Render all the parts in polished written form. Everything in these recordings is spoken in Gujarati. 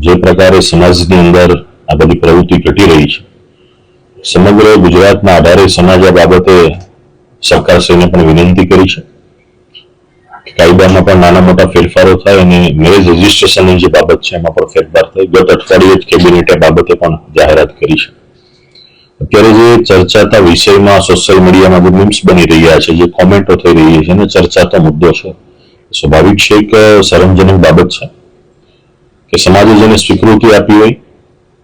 જે પ્રકારે સમાજની અંદર આ બધી પ્રવૃત્તિ ઘટી રહી છે, સમગ્ર ગુજરાતના 18 સમાજ આ બાબતે સરકારશ્રીને પણ વિનંતી કરી છે કે કાયદામાં પણ નાના મોટા ફેરફારો થાય અને મેરેજ રજીસ્ટ્રેશનની જે બાબત છે એમાં પણ ફેરફાર થાય. ગત અઠવાડિયે જ કેબિનેટે બાબતે પણ જાહેરાત કરી છે. અત્યારે જે ચર્ચાતા વિષયમાં સોશિયલ મીડિયામાં જે મીમ્સ બની રહ્યા છે, જે કોમેન્ટો થઈ રહી છે અને ચર્ચાતો મુદ્દો છે, સ્વાભાવિક છે કે શરમજનક બાબત છે કે સમાજે જેને સ્વીકૃતિ આપી હોય,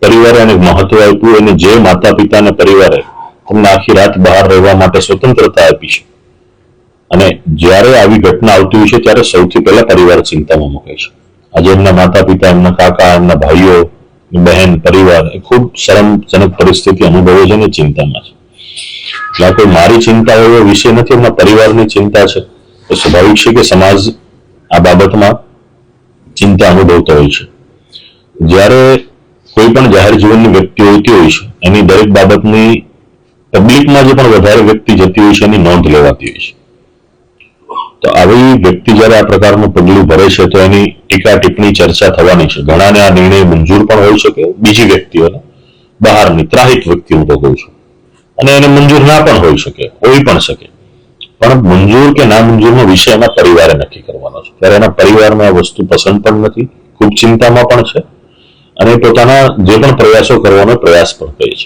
પરિવારે એને મહત્વ આપ્યું હોય અને જે માતા પિતા અને પરિવારે તમને આખી રાત બહાર રહેવા માટે સ્વતંત્રતા આપી છે, અને જ્યારે આવી ઘટના આવતી હોય છે ત્યારે સૌથી પહેલા પરિવાર ચિંતામાં મૂકે છે. આજે એમના માતા પિતા, એમના કાકા, એમના ભાઈઓ, બહેન, પરિવાર એ ખૂબ શરમજનક પરિસ્થિતિ અનુભવે છે અને ચિંતામાં છે. એટલે કોઈ મારી ચિંતા એવો વિષય નથી, એમના પરિવારની ચિંતા છે. તો સ્વાભાવિક છે કે સમાજ આ બાબતમાં ચિંતા અનુભવતો હોય છે. જ્યારે કોઈ પણ જાહેર જીવનની વ્યક્તિ હોતી હોય છે, એની દરેક બાબતની પબ્લિકમાં જે પણ વધારે વ્યક્તિ જતી હોય છે એની નોંધ લેવાતી હોય છે. તો આવી વ્યક્તિ જ્યારે આ પ્રકારનું પગલું ભરે છે તો એની ટીકા ટિપ્પણી ચર્ચા થવાની છે. ઘણાને આ નિર્ણય મંજૂર પણ હોઈ શકે, બીજી વ્યક્તિઓને, બહારની ત્રાહિત વ્યક્તિ હું તો કહું છું, અને એને મંજૂર ના પણ હોઈ શકે, હોઈ પણ શકે. પણ મંજૂર કે ના મંજૂરનો વિષય એના પરિવારે નક્કી કરવાનો છે. ત્યારે એના પરિવારને આ વસ્તુ પસંદ પણ નથી, ખૂબ ચિંતામાં પણ છે, અને પોતાના જે પણ પ્રયાસો કરવાનો પ્રયાસ પણ કરે છે.